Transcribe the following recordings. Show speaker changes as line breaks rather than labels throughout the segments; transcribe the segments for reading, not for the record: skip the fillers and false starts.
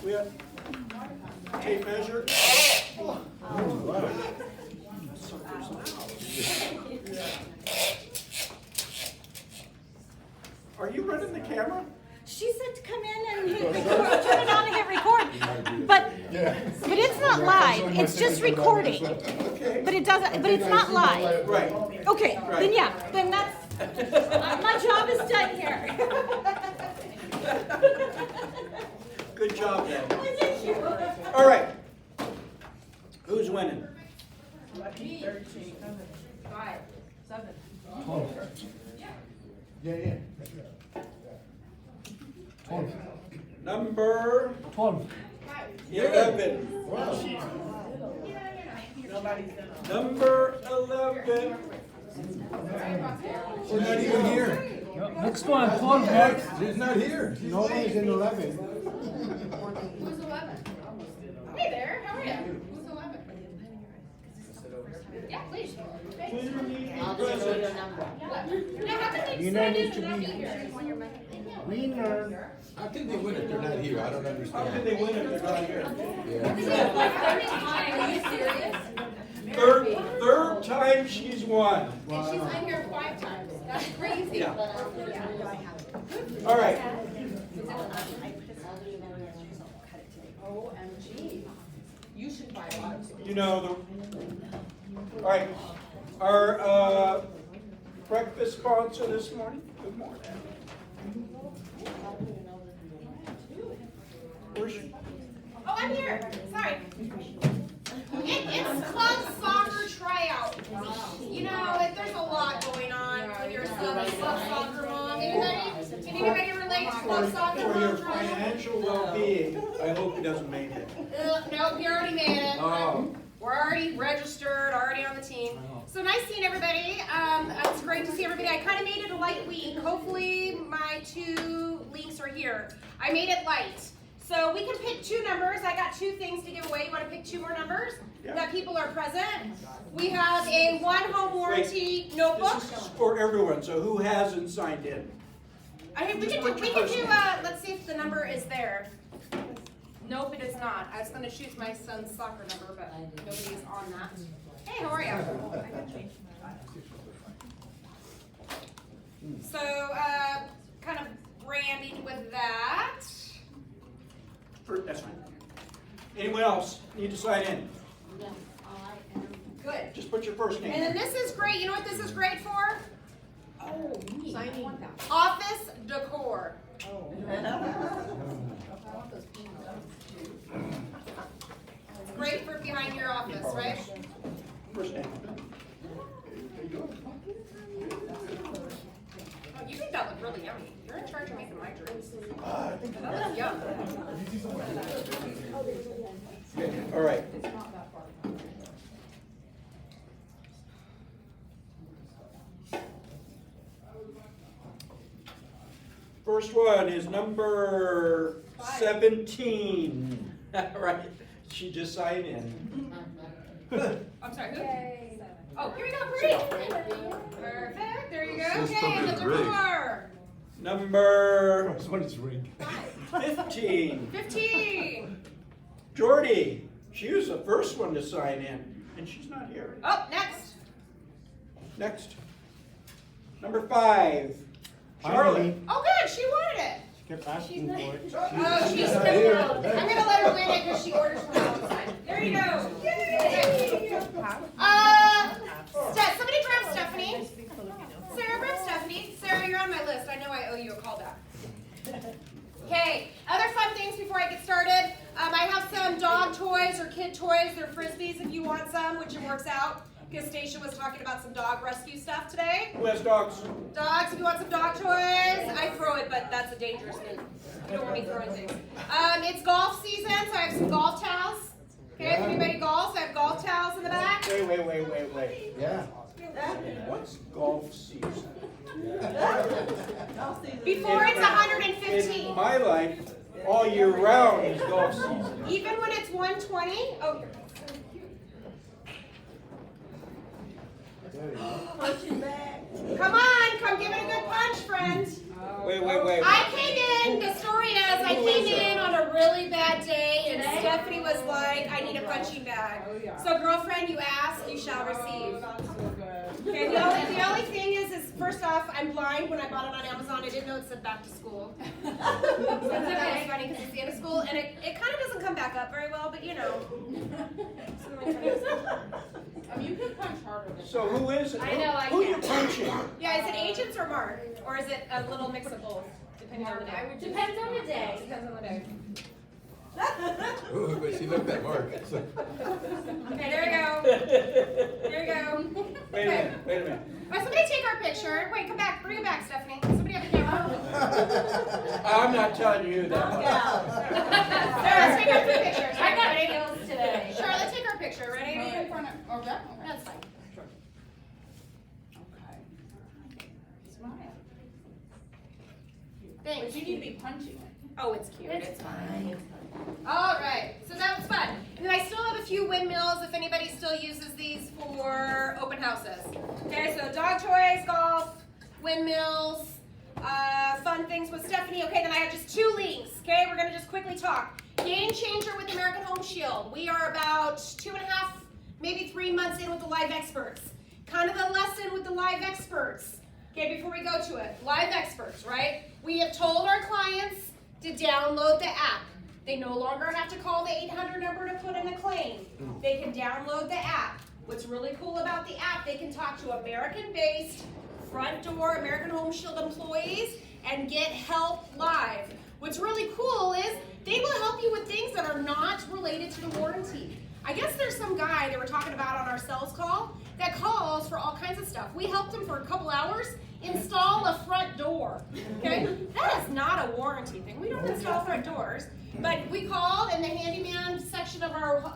We have tape measure. Are you running the camera?
She said to come in and hit record, turn it on and hit record. But it's not live. It's just recording.
Okay.
But it doesn't. But it's not live.
Right.
Okay.
Right.
Then yeah. Then that's my job is done here.
Good job, then.
Thank you.
All right. Who's winning?
13. 5. 7.
12. Yeah. 12.
Number
12.
11. Number 11.
We're not even here.
Next one, 12 next.
He's not here. Nobody's in 11.
Who's 11? Hey there, how are you? Who's 11? Yeah, please.
I'll just show your number.
Now, how can they
You
sign
know,
in
needs to
and not
be-
be here?
Winner. How can they win if they're not here? I don't
How can
understand.
they win if they're not here?
Yeah.
Are you serious?
Third time she's won.
And she's been here 5 times. That's crazy.
Yeah. All right.
OMG. You should buy a lot of
You know the. All right. Our breakfast sponsor this morning. Good morning. Where's she?
Oh, I'm here. Sorry. It's club soccer tryout. You know, there's a lot going on when you're a club soccer mom. Anybody? Can anybody relate to club soccer
For your
mom tryout?
financial well-being, I hope he doesn't make it.
Nope, you already made it.
Oh.
We're already registered, already on the team. So nice seeing everybody. It's great to see everybody. I kind of made it a light week. Hopefully my 2 links are here. I made it light. So we can pick 2 numbers. I got 2 things to give away. You want to pick 2 more numbers?
Yeah.
That people are present. We have a 1 home warranty notebook.
This is for everyone, so who hasn't signed in?
I mean, we
Just
can
put
do,
your first name.
let's see if the number is there. Nope, it is not. I was going to choose my son's soccer number, but nobody's on that. Hey, how are you? So, kind of branding with that.
That's fine. Anyone else need to sign in?
Good.
Just put your first
And
name.
then this is great. You know what this is great for?
Oh, signing.
Office decor. It's great for behind your office, right?
First name.
Oh, you make that look really yummy. You're in charge of making my drinks.
I think
That looks yum.
All right. First one is number 17. Right. She just signed in.
I'm sorry, who? Oh, here we go, Bree. Perfect. There you go. Okay, and the decor.
Number
Somebody's ring.
15.
15.
Jordy. She was the first one to sign in, and she's not here.
Oh, next.
Next. Number 5. Charlotte.
Oh, good. She wanted it.
Kept asking for it.
Oh, she's still out. I'm going to let her win it because she orders from outside. There you go. Yay. Somebody grab Stephanie. Sarah, grab Stephanie. Sarah, you're on my list. I know I owe you a callback. Okay, other fun things before I get started. I have some dog toys or kid toys. They're Frisbees if you want some, which it works out. Because Stacia was talking about some dog rescue stuff today.
Who has dogs?
Dogs, if you want some dog toys, I throw it, but that's a dangerous thing. You don't want me throwing things. It's golf season, so I have some golf towels. Okay, if anybody golfs, I have golf towels in the back.
Wait.
Yeah.
What's golf season?
Before it's 115.
In my life, all year round is golf season.
Even when it's 120. Oh,
Punching bag.
come on, come give it a good punch, friend.
Wait.
I came in, the story is, I came in on a really bad day, and Stephanie was like, I need a punching bag. So girlfriend, you ask, you shall receive. Okay, the only thing is first off, I'm blind. When I bought it on Amazon, I didn't know it said back to school. So that was funny because it's the end of school, and it kind of doesn't come back up very well, but you know.
You can punch harder than
So who is it?
I know, I
Who you
can't.
punching?
Yeah, is it agents or Mark? Or is it a little mix of both? Depending on the day.
Depends on the day.
Depends on the day.
Ooh, but she looked at Mark.
Okay, there you go. There you go.
Wait a minute.
Oh, somebody take our picture. Wait, come back. Bring it back, Stephanie. Somebody have a camera.
I'm not telling you that.
Sarah, let's take our three pictures.
I got
Ready?
skills today.
Sure, let's take our picture. Ready?
in front of, oh, yeah? Okay.
That's fine.
Okay. Smile.
Thanks.
But you need to be punching it.
Oh, it's cute.
It's fine.
All right, so that was fun. And then I still have a few windmills if anybody still uses these for open houses. Okay, so dog toys, golf, windmills, fun things with Stephanie. Okay, then I have just 2 links. Okay, we're gonna just quickly talk. Game changer with American Home Shield. We are about 2.5, maybe 3 months in with the live experts. Kind of the lesson with the live experts. Okay, before we go to it, live experts, right? We have told our clients to download the app. They no longer have to call the 800 number to put in a claim. They can download the app. What's really cool about the app, they can talk to American-based, front door American Home Shield employees and get help live. What's really cool is they will help you with things that are not related to the warranty. I guess there's some guy they were talking about on our sales call that calls for all kinds of stuff. We helped him for a couple hours install a front door. Okay? That is not a warranty thing. We don't install front doors. But we called and the handyman section of our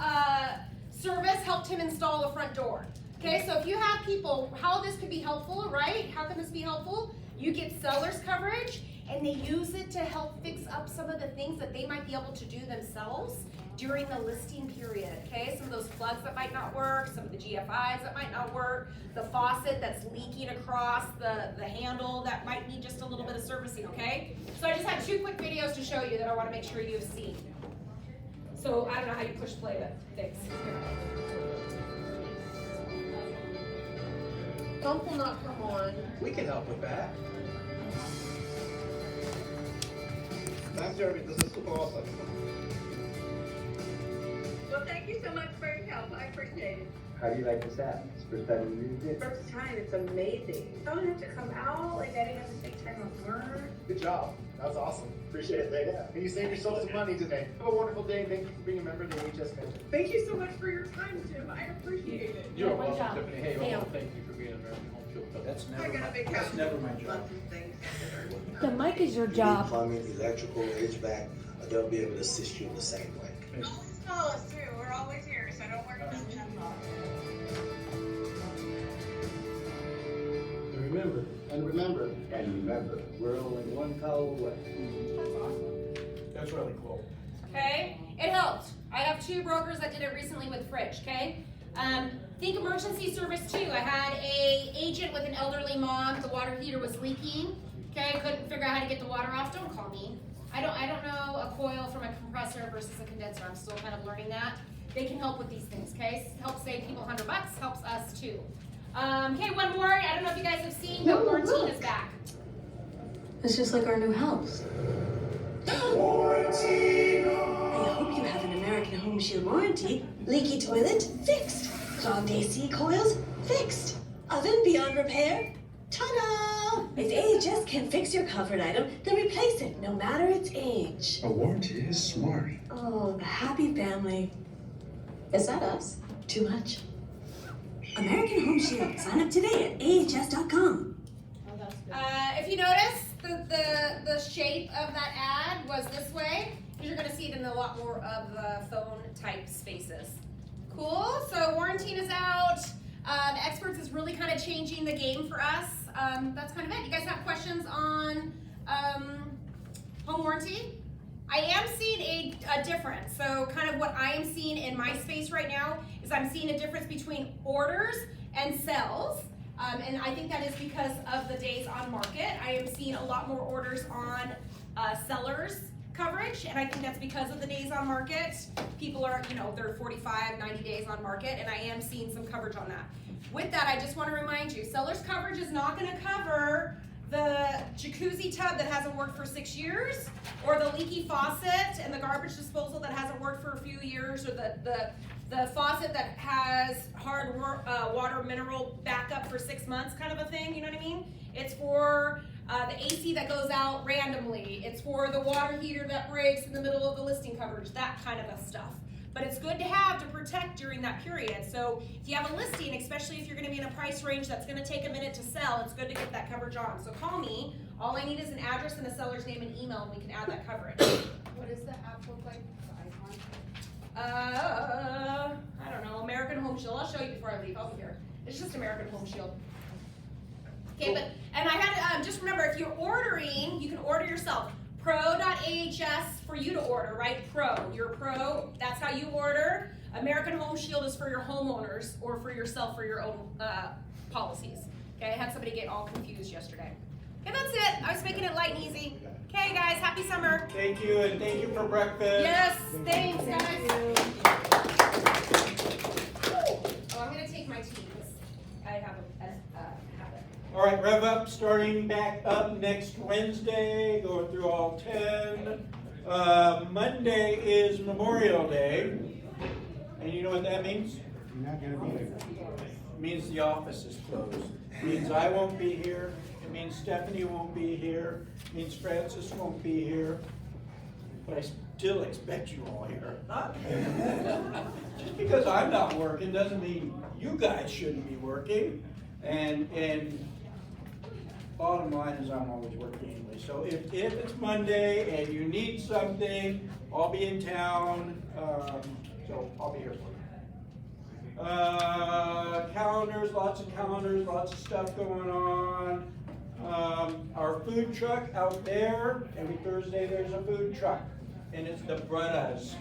service helped him install a front door. Okay, so if you have people, how this could be helpful, right? How can this be helpful? You get seller's coverage and they use it to help fix up some of the things that they might be able to do themselves during the listing period, okay? Some of those plugs that might not work, some of the GFIs that might not work, the faucet that's leaking across the handle that might need just a little bit of servicing, okay? So I just have 2 quick videos to show you that I wanna make sure you've seen. So I don't know how you push play, but thanks.
Thump will not come on.
We can help with that. Thanks, Jeremy. This is super awesome.
Well, thank you so much for your help. I appreciate it.
How do you like this app? It's the first time you used it?
First time, it's amazing. I don't have to come out, like I didn't have to take time off work.
Good job. That was awesome. Appreciate it. Yeah. And you saved yourself some money today. Have a wonderful day. Thank you for being a member of the HS Pension.
Thank you so much for your time, Jim. I appreciate it.
You're
Good
welcome,
job.
Stephanie. Hey,
Hey,
thank you for being an American Home Shield customer.
That's never my job.
Lots of things.
The mic is your
If you need
job.
plumbing, electrical, HVAC, they'll be able to assist you in the same way.
Call us too. We're always here, so don't worry about it.
And remember, we're only one call away.
That's really cool.
Okay, it helped. I have 2 brokers that did it recently with Fridge, okay? Think emergency service too. I had a agent with an elderly mom, the water heater was leaking, okay? Couldn't figure out how to get the water off, don't call me. I don't know a coil from a compressor versus a condenser, I'm still kind of learning that. They can help with these things, okay? Help save people $100, helps us too. Okay, one more. I don't know if you guys have seen, but Warranty is back.
It's just like our new house. I hope you have an American Home Shield warranty. Leaky toilet? Fixed. Clogged AC coils? Fixed. Oven beyond repair? Ta-da! If AHS can fix your covered item, then replace it, no matter its age.
A warranty is smart.
Oh, the happy family. Is that us? Too much. American Home Shield. Sign up today at ahs.com.
If you notice, the shape of that ad was this way. You're going to see it in a lot more of the phone type spaces. Cool. So Warranty is out. Experts is really kind of changing the game for us. That's kind of it. You guys have questions on home warranty? I am seeing a difference. So kind of what I am seeing in my space right now is I'm seeing a difference between orders and sales. And I think that is because of the days on market. I am seeing a lot more orders on sellers coverage, and I think that's because of the days on market. People are, they're 45, 90 days on market, and I am seeing some coverage on that. With that, I just want to remind you, seller's coverage is not going to cover the jacuzzi tub that hasn't worked for 6 years, or the leaky faucet and the garbage disposal that hasn't worked for a few years, or the faucet that has hard water mineral backup for 6 months kind of a thing, you know what I mean? It's for the AC that goes out randomly. It's for the water heater that breaks in the middle of the listing coverage, that kind of a stuff. But it's good to have to protect during that period. So if you have a listing, especially if you're gonna be in a price range that's gonna take a minute to sell, it's good to get that coverage on. So call me. All I need is an address and a seller's name and email, and we can add that coverage.
What does the app look like? The icon?
I don't know, American Home Shield. I'll show you before I leave. I'll be here. It's just American Home Shield. Okay, and I had to, just remember, if you're ordering, you can order yourself. Pro.ahs for you to order, right? Pro, you're a pro, that's how you order. American Home Shield is for your homeowners or for yourself for your own policies. Okay, I had somebody get all confused yesterday. Okay, that's it. I was making it light and easy. Okay, guys, happy summer.
Thank you, and thank you for breakfast.
Yes, thanks, guys. Oh, I'm gonna take my tea because I have a habit.
All right, Rev Up starting back up next Wednesday, going through all 10. Monday is Memorial Day, and you know what that means?
You're not gonna be there.
It means the office is closed. It means I won't be here. It means Stephanie won't be here. It means Francis won't be here. But I still expect you all here. Just because I'm not working doesn't mean you guys shouldn't be working. And bottom line is I'm always working anyway. So if it's Monday and you need something, I'll be in town. So I'll be here for you. Calendars, lots of stuff going on. Our food truck out there, every Thursday there's a food truck, and it's the Brothers.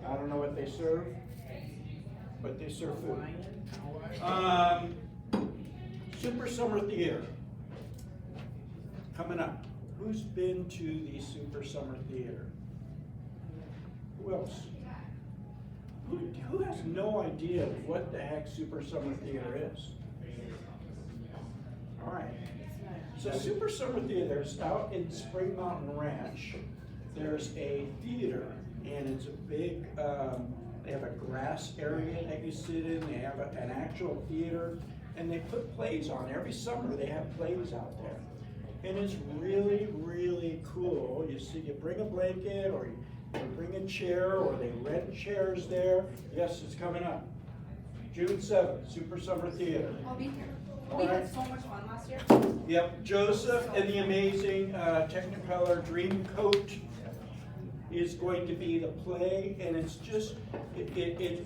I don't know what they serve, but they serve food. Super Summer Theater coming up. Who's been to the Super Summer Theater? Who else? Who has no idea what the heck Super Summer Theater is? All right. So Super Summer Theater is out in Spring Mountain Ranch. There's a theater, and it's a big, they have a grass area that you sit in. They have an actual theater, and they put plays on. Every summer they have plays out there. And it's really, really cool. You bring a blanket, or you bring a chair, or they rent chairs there. Yes, it's coming up. June 7th, Super Summer Theater.
I'll be here.
All
We
right.
had so much fun last year.
Yep, Joseph and the amazing Technicolor Dreamcoat is going to be the play, and it's just,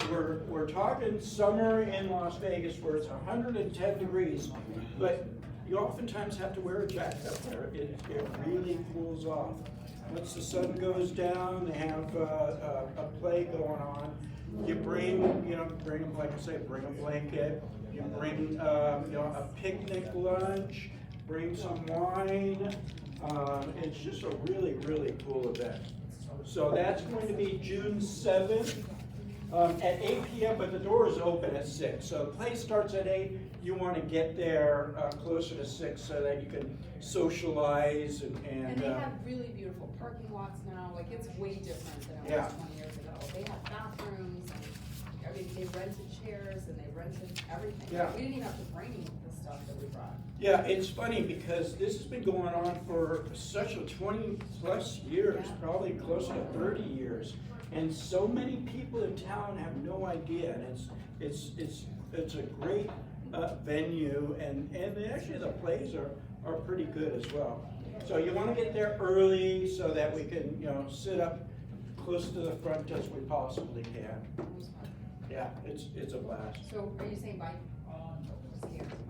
we're talking summer in Las Vegas where it's 110 degrees, but you oftentimes have to wear a jacket up there. It really cools off. Once the sun goes down, they have a play going on. You bring, like I say, bring a blanket. You bring, a picnic lunch. Bring some wine. It's just a really, really cool event. So that's going to be June 7th at 8 p.m., but the doors open at 6. So the play starts at 8. You want to get there closer to 6 so that you can socialize
And they have really beautiful parking lots now. Like, it's way different than it was 20 years ago. They have bathrooms, and they rented chairs, and they rented everything.
Yeah.
We didn't even have to bring the stuff that we brought.
Yeah, it's funny because this has been going on for such a 20 plus years, probably closer to 30 years. And so many people in town have no idea, and it's a great venue, and actually the plays are pretty good as well. So you want to get there early so that we can sit up close to the front as we possibly can. Yeah, it's a blast.
So are you saying buy?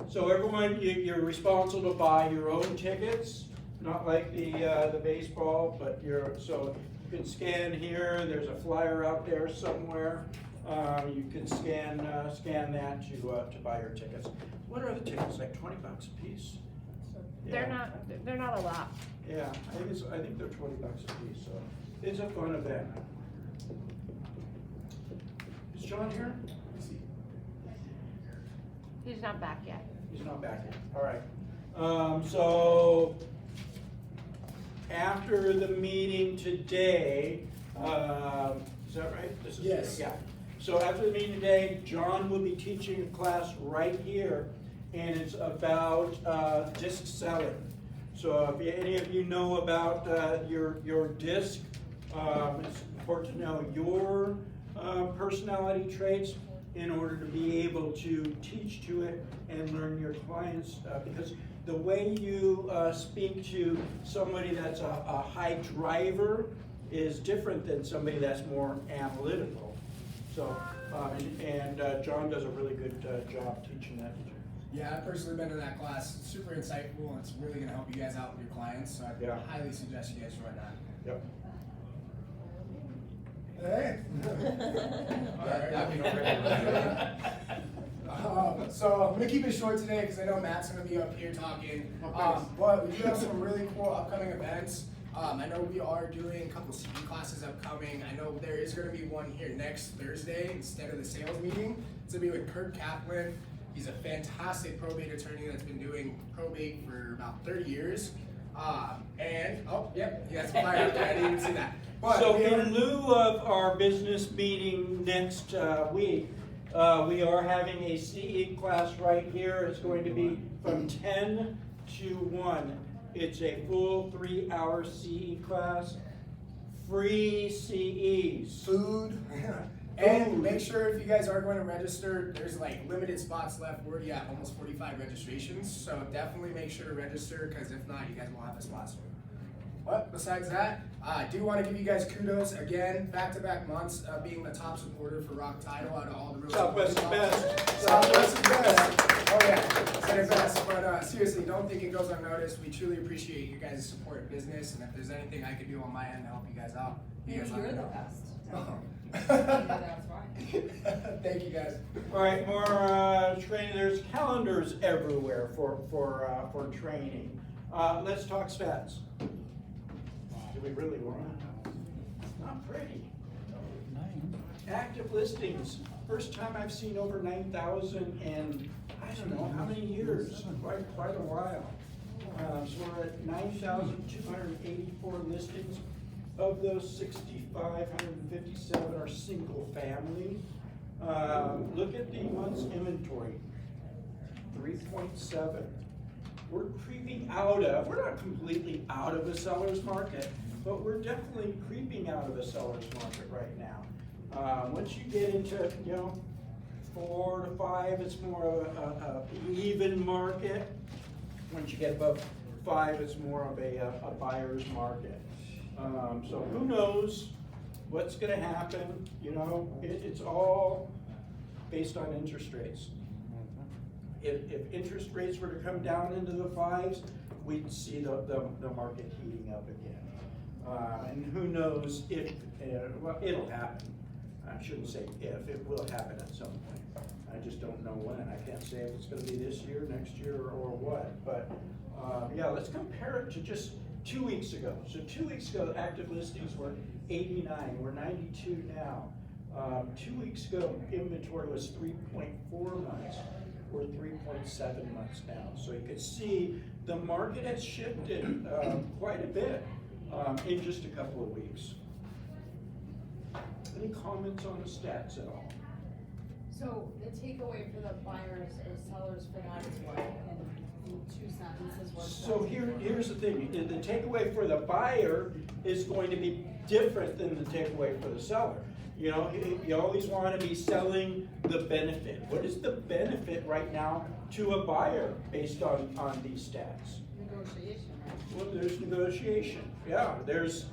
So everyone, you're responsible to buy your own tickets, not like the baseball, but so you can scan here. There's a flyer out there somewhere. You can scan that to buy your tickets. What are the tickets, like $20 a piece?
They're not a lot.
Yeah, I think they're $20 a piece, so it's a fun event. Is John here?
He's not back yet.
He's not back yet, all right. So, after the meeting today, is that right? This is,
yes.
Yeah. So after the meeting today, John will be teaching a class right here, and it's about disc selling. So if any of you know about your disc, it's important to know your personality traits in order to be able to teach to it and learn your clients, because the way you speak to somebody that's a high driver is different than somebody that's more analytical. So, John does a really good job teaching that.
Yeah, I've personally been in that class. It's super insightful, and it's really going to help you guys out with your clients. So I highly suggest you guys join that.
Yep.
Hey.
All right.
So I'm going to keep it short today because I know Matt's going to be up here talking. But we do have some really cool upcoming events. I know we are doing a couple CE classes upcoming. I know there is going to be one here next Thursday instead of the sales meeting. It's going to be with Kurt Kaplan. He's a fantastic probate attorney that's been doing probate for about 30 years. Yep, he has a flyer up there. I didn't even see that. But
so in lieu of our business meeting next week, we are having a CE class right here. It's going to be from 10 to 1. It's a full 3-hour CE class, free CEs.
Food. And make sure if you guys are going to register, there's like limited spots left. We're already at almost 45 registrations. So definitely make sure to register, because if not, you guys won't have the spots. But besides that, I do want to give you guys kudos again, back-to-back months of being the top supporter for ROC Title out of all the real
Southwest is best.
Southwest is best. Oh yeah, said it best. But seriously, don't think it goes unnoticed. We truly appreciate you guys' support in business, and if there's anything I can do on my end to help you guys out, you guys
You're
let me
the
know.
best.
That's right. Thank you guys.
All right, more training. There's calendars everywhere for training. Let's talk stats. Do we really want to? Not pretty. Active listings. First time I've seen over 9,000 in I don't know how many years. Quite a while. So we're at 9,284 listings. Of those, 6,557 are single family. Look at the month's inventory, 3.7. We're creeping out of, we're not completely out of a seller's market, but we're definitely creeping out of a seller's market right now. Once you get into, 4 to 5, it's more of a even market. Once you get above 5, it's more of a buyer's market. So who knows what's going to happen? It's all based on interest rates. If interest rates were to come down into the 5s, we'd see the market heating up again. And who knows if, well, it'll happen. I shouldn't say if, it will happen at some point. I just don't know when. I can't say if it's going to be this year, next year, or what. But yeah, let's compare it to just 2 weeks ago. So 2 weeks ago, active listings were 89. We're 92 now. 2 weeks ago, inventory was 3.4 months. We're 3.7 months now. So you can see the market has shifted quite a bit in just a couple of weeks. Any comments on the stats at all?
So the takeaway for the buyers or sellers for that is what, in 2 sentences?
So here's the thing. The takeaway for the buyer is going to be different than the takeaway for the seller. You always want to be selling the benefit. What is the benefit right now to a buyer based on these stats?
Negotiation, right?
Well, there's negotiation. Yeah, there's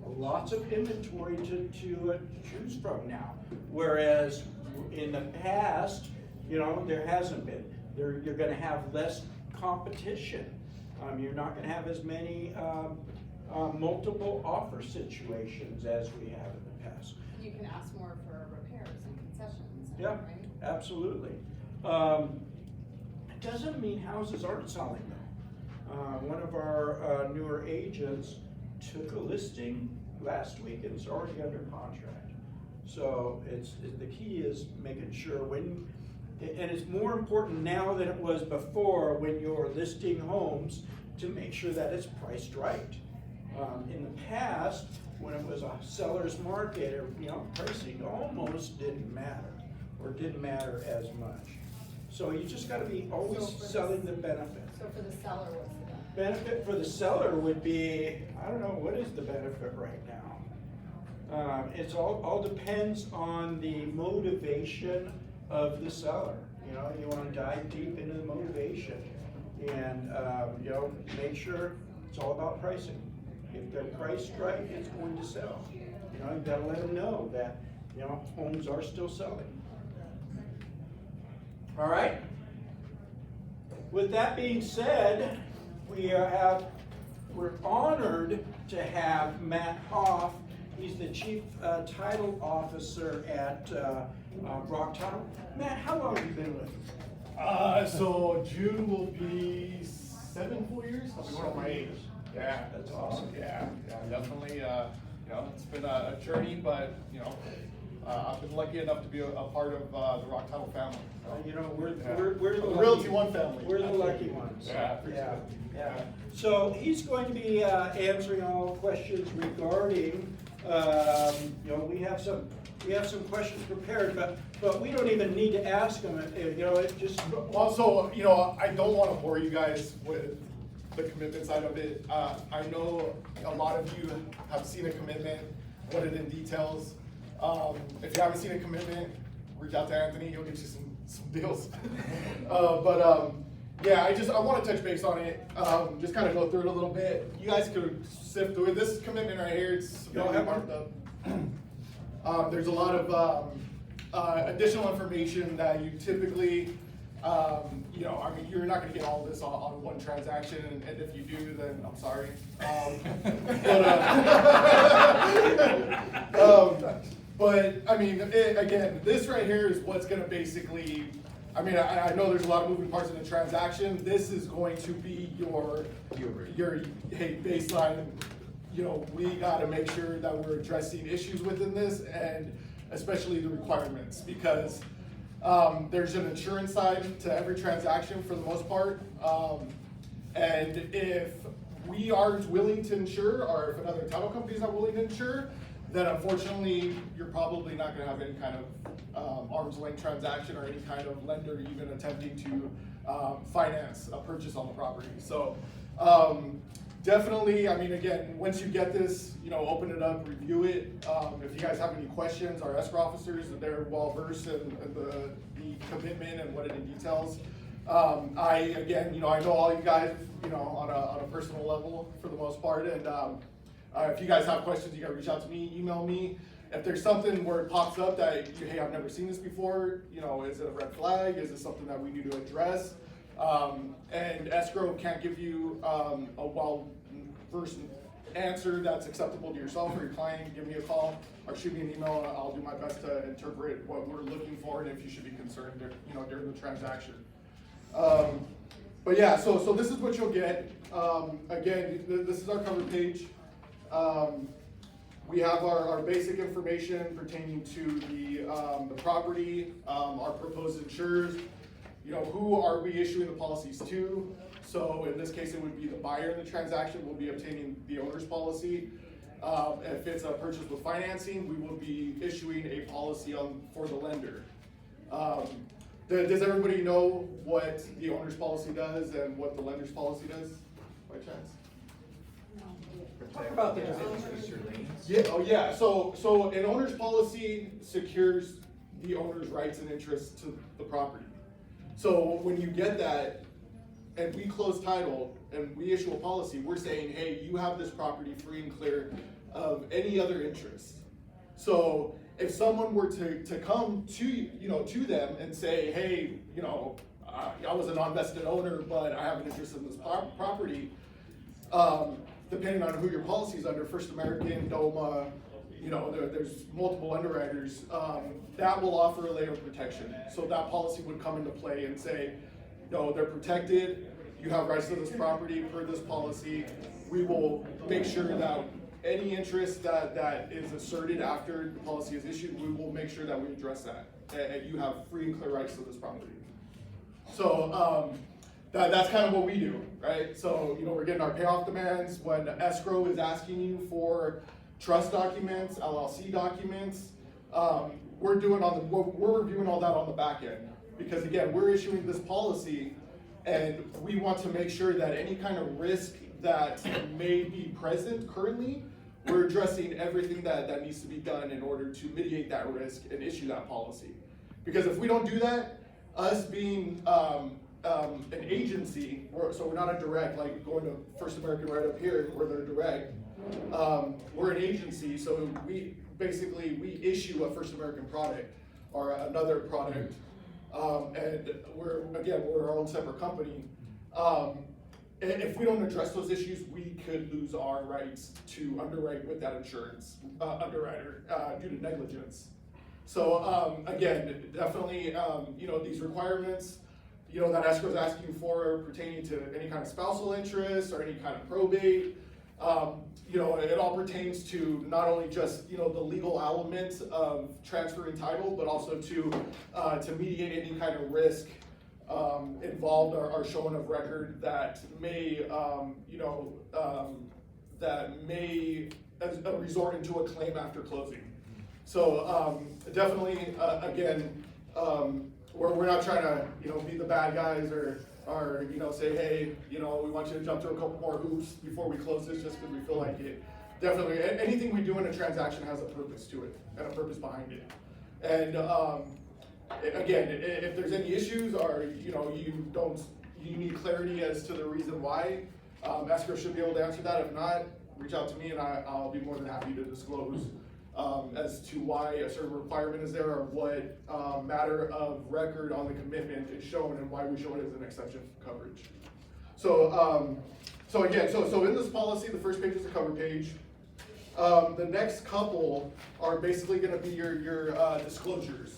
lots of inventory to choose from now. Whereas in the past, there hasn't been. You're going to have less competition. You're not going to have as many multiple offer situations as we have in the past.
You can ask more for repairs and concessions.
Yeah,
right?
absolutely. It doesn't mean houses aren't selling though. One of our newer agents took a listing last week and it's already under contract. So the key is making sure when, and it's more important now than it was before when you're listing homes to make sure that it's priced right. In the past, when it was a seller's market, pricing almost didn't matter, or didn't matter as much. So you just gotta be always selling the benefit.
So for the seller, what's the benefit?
Benefit for the seller would be, I don't know, what is the benefit right now? It's all depends on the motivation of the seller. You wanna dive deep into the motivation and, make sure it's all about pricing. If they're priced right, it's going to sell. You gotta let them know that, homes are still selling. All right? With that being said, we're honored to have Matt Hoff. He's the Chief Title Officer at ROC Title. Matt, how long have you been with him?
So June will be 7 full years. I'll be one of my age. Yeah,
That's awesome.
Yeah, definitely. It's been a journey, but I've been lucky enough to be a part of the ROC Title family.
We're the
Realty One family.
We're the lucky ones.
Yeah.
So he's going to be answering all questions regarding. We have some questions prepared, but we don't even need to ask them. It just.
Also, I don't want to bore you guys with the commitment side of it. I know a lot of you have seen a commitment, what it entails. If you haven't seen a commitment, reach out to Anthony, he'll get you some deals. I want to touch base on it, just kind of go through it a little bit. You guys could sift through it. This commitment right here, it's really marked up. There's a lot of additional information that you typically, you're not going to get all of this on one transaction, and if you do, then I'm sorry. Again, this right here is what's going to basically, I know there's a lot of moving parts in the transaction. This is going to be your baseline. We got to make sure that we're addressing issues within this, and especially the requirements, because there's an insurance side to every transaction for the most part. And if we aren't willing to insure, or if another title company is not willing to insure, then unfortunately, you're probably not gonna have any kind of arm's length transaction or any kind of lender even attempting to finance a purchase on the property. So definitely, again, once you get this, open it up, review it. If you guys have any questions, our escrow officers, they're well versed in the commitment and what it entails. I know all you guys, on a personal level for the most part, and if you guys have questions, you gotta reach out to me, email me. If there's something where it pops up that, hey, I've never seen this before, is it a red flag? Is it something that we need to address? And escrow can't give you a well-versed answer that's acceptable to yourself or your client. Give me a call or shoot me an email, and I'll do my best to interpret what we're looking for and if you should be concerned, during the transaction. So this is what you'll get. Again, this is our cover page. We have our basic information pertaining to the property, our proposed insurers. Who are we issuing the policies to? So in this case, it would be the buyer in the transaction will be obtaining the owner's policy. If it's a purchase with financing, we will be issuing a policy for the lender. Does everybody know what the owner's policy does and what the lender's policy does, by chance?
Talk about the
Yeah. So an owner's policy secures the owner's rights and interests to the property. So when you get that, and we close title and we issue a policy, we're saying, hey, you have this property free and clear of any other interest. So if someone were to come to them and say, hey, I was a non-vested owner, but I have an interest in this property, depending on who your policy is under, First American, DOMA, there's multiple underwriters, that will offer a layer of protection. So that policy would come into play and say, no, they're protected, you have rights to this property per this policy. We will make sure that any interest that is asserted after the policy is issued, we will make sure that we address that. And you have free and clear rights to this property. So that's kind of what we do, right? So, we're getting our payoff demands when escrow is asking you for trust documents, LLC documents. We're reviewing all that on the back end, because again, we're issuing this policy and we want to make sure that any kind of risk that may be present currently, we're addressing everything that needs to be done in order to mitigate that risk and issue that policy. Because if we don't do that, us being an agency, so we're not a direct, like going to First American right up here where they're direct, we're an agency, so we issue a First American product or another product, and we're our own separate company. And if we don't address those issues, we could lose our rights to underwrite with that insurance underwriter due to negligence. So again, definitely, these requirements, that escrow is asking for pertaining to any kind of spousal interest or any kind of probate. It all pertains to not only just, the legal elements of transferring title, but also to mediate any kind of risk involved or showing of record that may, resort into a claim after closing. So definitely, again, we're not trying to, be the bad guys or say, hey, we want you to jump through a couple more hoops before we close this just because we feel like it. Definitely, anything we do in a transaction has a purpose to it and a purpose behind it. And again, if there's any issues or you need clarity as to the reason why, escrow should be able to answer that. If not, reach out to me and I'll be more than happy to disclose as to why a certain requirement is there or what matter of record on the commitment is shown and why we show it as an exception for coverage. So so in this policy, the first page is the cover page. The next couple are basically going to be your disclosures.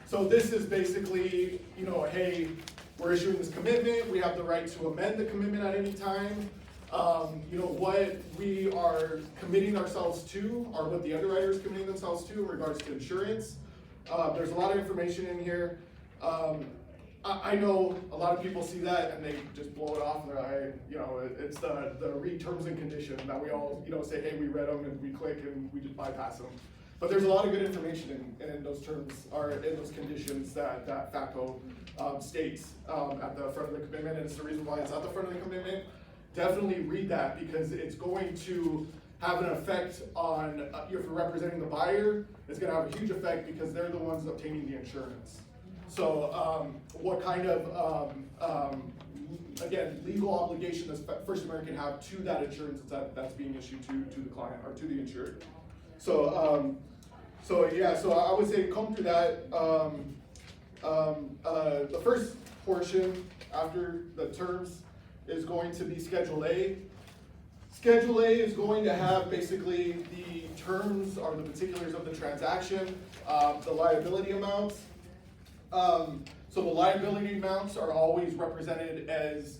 So this is basically, hey, we're issuing this commitment. We have the right to amend the commitment at any time. What we are committing ourselves to, or what the underwriter is committing themselves to in regards to insurance. There's a lot of information in here. I know a lot of people see that and they just blow it off. It's the read terms and conditions that we all, say, hey, we read them and we click and we just bypass them. But there's a lot of good information in those terms, or in those conditions that FACO states at the front of the commitment, and it's the reason why it's at the front of the commitment. Definitely read that, because it's going to have an effect on, if you're representing the buyer, it's going to have a huge effect because they're the ones obtaining the insurance. So what kind of, again, legal obligation does First American have to that insurance that's being issued to the client or to the insured? So I would say come through that. The first portion after the terms is going to be Schedule A. Schedule A is going to have basically the terms or the particulars of the transaction, the liability amounts. So the liability amounts are always represented as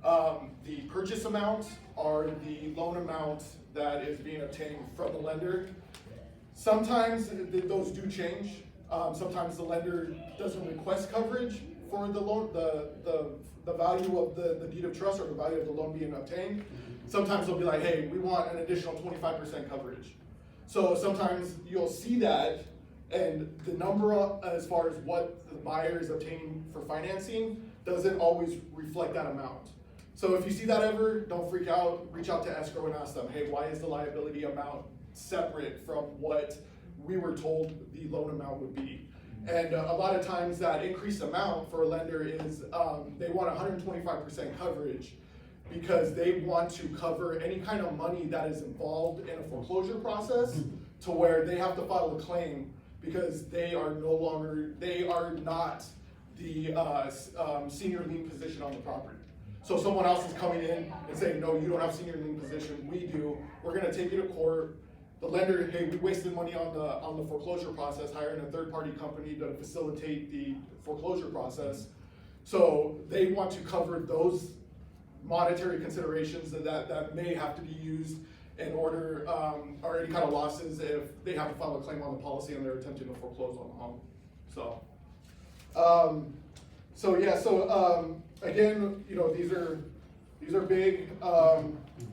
the purchase amount or the loan amount that is being obtained from the lender. Sometimes those do change. Sometimes the lender doesn't request coverage for the loan, the value of the deed of trust or the value of the loan being obtained. Sometimes they'll be like, hey, we want an additional 25% coverage. So sometimes you'll see that, and the number as far as what the buyer is obtaining for financing doesn't always reflect that amount. So if you see that ever, don't freak out, reach out to escrow and ask them, hey, why is the liability amount separate from what we were told the loan amount would be? And a lot of times that increased amount for a lender is they want 125% coverage because they want to cover any kind of money that is involved in a foreclosure process to where they have to file a claim because they are not the senior lien position on the property. So someone else is coming in and saying, no, you don't have senior lien position, we do. We're gonna take you to court the lender, hey, we wasted money on the foreclosure process, hiring a third-party company to facilitate the foreclosure process. So they want to cover those monetary considerations that may have to be used in order, or any kind of losses if they have to file a claim on the policy and they're attempting to foreclose on the home. So, again, you know, these are big.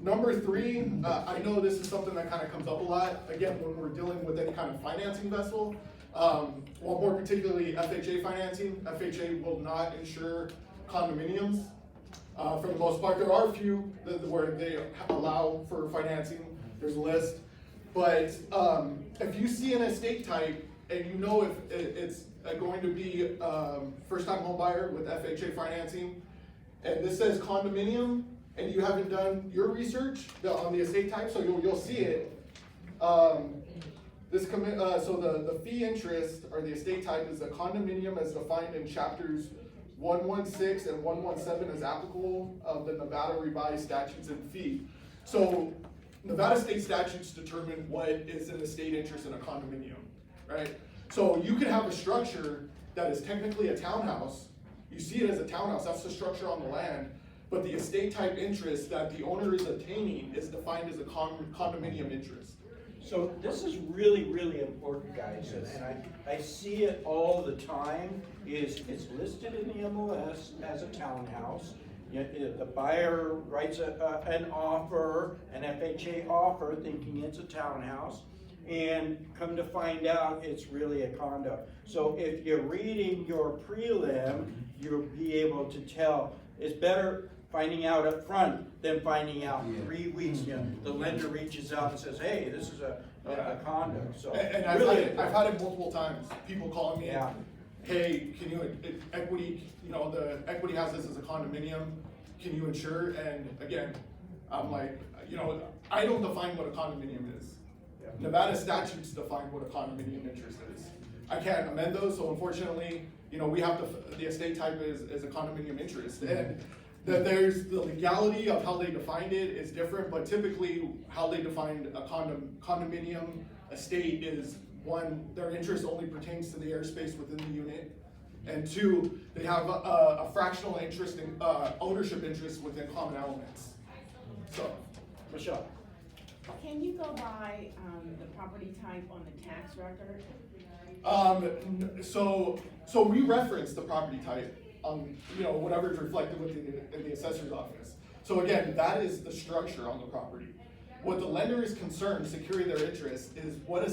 Number three, I know this is something that kind of comes up a lot, again, when we're dealing with any kind of financing vessel. Well, more particularly FHA financing. FHA will not insure condominiums. For the most part, there are a few where they allow for financing, there's a list. But if you see an estate type and you know if it's going to be first-time home buyer with FHA financing, and this says condominium, and you haven't done your research on the estate type, so you'll see it. So the fee interest or the estate type is a condominium as defined in chapters 116 and 117 as applicable of the Nevada revised statutes and fee. So Nevada state statutes determine what is an estate interest in a condominium, right? So you can have a structure that is technically a townhouse. You see it as a townhouse, that's the structure on the land, but the estate type interest that the owner is obtaining is defined as a condominium interest.
So this is really, really important, guys, and I see it all the time. It's listed in the MLS as a townhouse. The buyer writes an offer, an FHA offer, thinking it's a townhouse, and come to find out it's really a condo. So if you're reading your prelim, you'll be able to tell. It's better finding out up front than finding out 3 weeks. The lender reaches out and says, hey, this is a condo. So
and I've had it multiple times. People calling me, hey, can you, equity, you know, the equity has this as a condominium, can you insure? And again, I'm like, you know, I don't define what a condominium is. Nevada statutes define what a condominium interest is. I can't amend those, so unfortunately, you know, we have to, the estate type is a condominium interest. And that there's the legality of how they defined it is different, but typically how they defined a condominium estate is, one, their interest only pertains to the airspace within the unit, and two, they have a fractional interest in ownership interest within common elements. So, Michelle.
Can you go by the property type on the tax record?
So we reference the property type on, you know, whatever is reflected in the assessor's office. So again, that is the structure on the property. What the lender is concerned, securing their interest, is what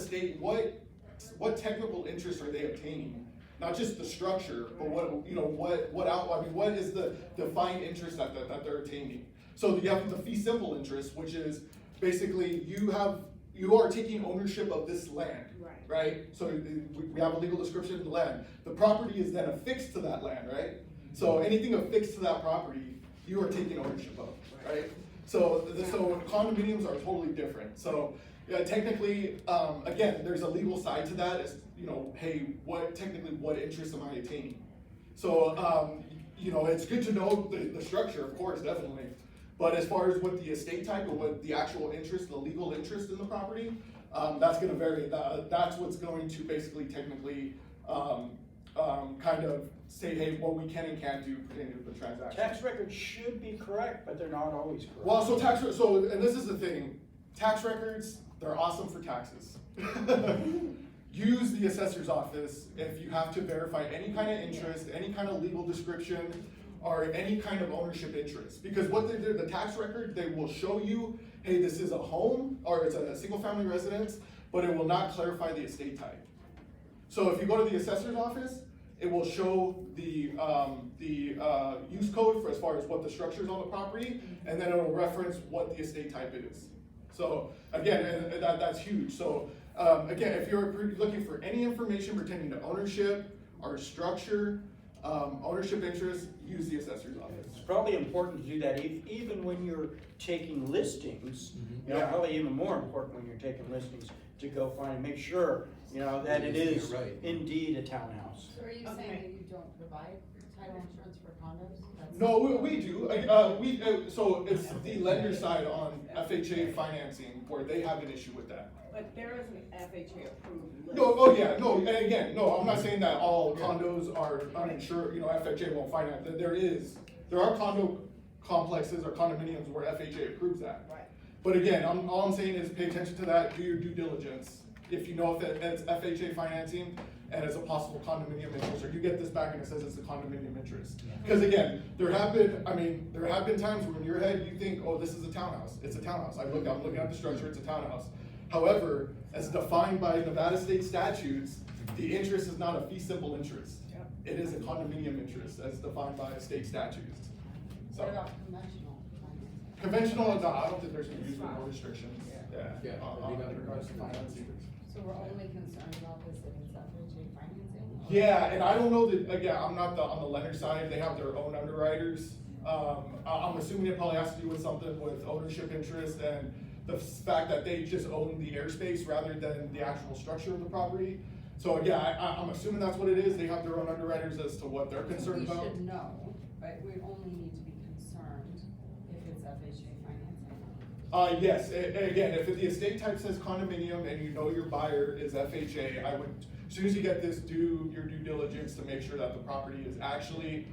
what technical interest are they obtaining? Not just the structure, but what is the defined interest that they're obtaining? So you have the fee simple interest, which is basically you are taking ownership of this land, right? So we have a legal description of the land. The property is then affixed to that land, right? So anything affixed to that property, you are taking ownership of, right? So condominiums are totally different. So technically, again, there's a legal side to that. Is, you know, hey, what interest am I attaining? So you know, it's good to know the structure, of course, definitely. But as far as what the estate type or what the actual interest, the legal interest in the property, that's going to vary. That's what's going to basically technically kind of say, hey, what we can and can't do pertaining to the transaction.
Tax records should be correct, but they're not always correct.
Well, and this is the thing, tax records, they're awesome for taxes. Use the assessor's office if you have to verify any kind of interest, any kind of legal description, or any kind of ownership interest. Because what they do, the tax record, they will show you, hey, this is a home, or it's a single family residence, but it will not clarify the estate type. So if you go to the assessor's office, it will show the use code for as far as what the structure is on the property, and then it will reference what the estate type is. So again, and that's huge. So again, if you're looking for any information pertaining to ownership or structure, ownership interest, use the assessor's office.
It's probably important to do that even when you're taking listings. You know, probably even more important when you're taking listings, to go find and make sure, you know, that it is indeed a townhouse.
So are you saying that you don't provide title insurance for condos?
No, we do. So it's the lender side on FHA financing where they have an issue with that.
But there is an FHA approved list.
No, oh yeah, no, and again, no, I'm not saying that all condos are uninsured, FHA won't finance. There are condo complexes or condominiums where FHA approves that.
Right.
But again, all I'm saying is pay attention to that, do your due diligence. If you know if it's FHA financing and it's a possible condominium interest, or you get this back and it says it's a condominium interest. Because again, there have been times where in your head you think, oh, this is a townhouse. It's a townhouse. I'm looking at the structure, it's a townhouse. However, as defined by Nevada state statutes, the interest is not a fee simple interest.
Yep.
It is a condominium interest as defined by state statutes. So,
What about conventional financing?
conventional, no, I don't think there's usually no restrictions.
Yeah.
In regards to financing.
So we're only concerned about this if it's FHA financing? or-
Yeah, and I don't know that, again, I'm not on the lender side, they have their own underwriters. I'm assuming it probably has to do with something with ownership interest and the fact that they just own the airspace rather than the actual structure of the property. So yeah, I'm assuming that's what it is, they have their own underwriters as to what they're concerned about.
We should know, but we only need to be concerned if it's FHA financing.
Yes, again, if the estate type says condominium and you know your buyer is FHA, I would, as soon as you get this, do your due diligence to make sure that the property is actually,